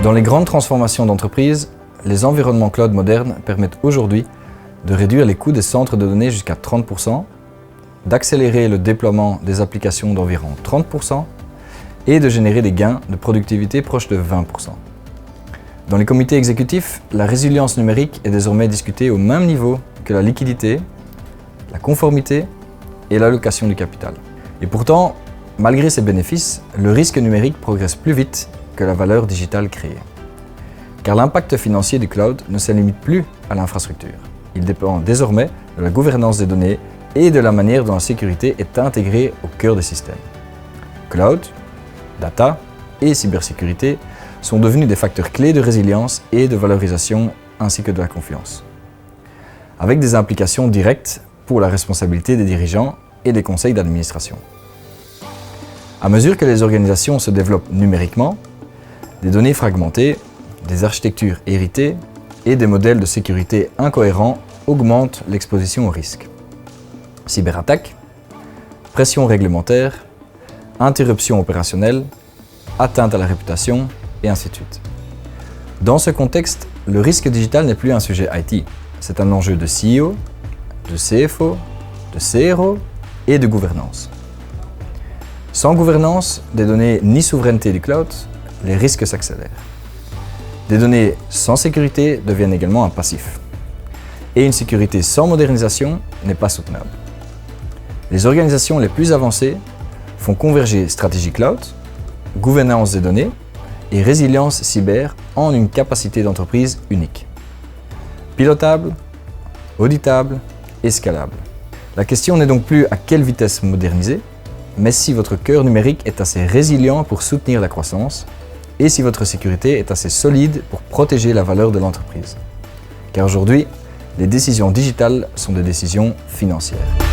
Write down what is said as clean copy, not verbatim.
Dans les grandes transformations d'entreprise, les environnements cloud modernes permettent aujourd'hui de réduire les coûts des centres de données jusqu'à 30%, d'accélérer le déploiement des applications d'environ 30% et de générer des gains de productivité proches de 20%. Dans les comités exécutifs, la résilience numérique est désormais discutée au même niveau que la liquidité, la conformité et l'allocation du capital. Et pourtant, malgré ces bénéfices, le risque numérique progresse plus vite que la valeur digitale créée. Car l'impact financier du cloud ne se limite plus à l'infrastructure. Il dépend désormais de la gouvernance des données et de la manière dont la sécurité est intégrée au cœur des systèmes. Cloud, data et cybersécurité sont devenus des facteurs clés de résilience et de valorisation ainsi que de la confiance, avec des implications directes pour la responsabilité des dirigeants et des conseils d'administration. À mesure que les organisations se développent numériquement, des données fragmentées, des architectures héritées et des modèles de sécurité incohérents augmentent l'exposition au risque. Cyberattaques, pression réglementaire, interruption opérationnelle, atteinte à la réputation, et ainsi de suite. Dans ce contexte, le risque digital n'est plus un sujet IT. C'est un enjeu de CEO, de CFO, de CRO et de gouvernance. Sans gouvernance des données ni souveraineté du cloud, les risques s'accélèrent. Des données sans sécurité deviennent également un passif. Et une sécurité sans modernisation n'est pas soutenable. Les organisations les plus avancées font converger stratégie cloud, gouvernance des données et résilience cyber en une capacité d'entreprise unique. Pilotable, auditable et scalable. La question n'est donc plus à quelle vitesse moderniser, mais si votre cœur numérique est assez résilient pour soutenir la croissance et si votre sécurité est assez solide pour protéger la valeur de l'entreprise. Car aujourd'hui, les décisions digitales sont des décisions financières.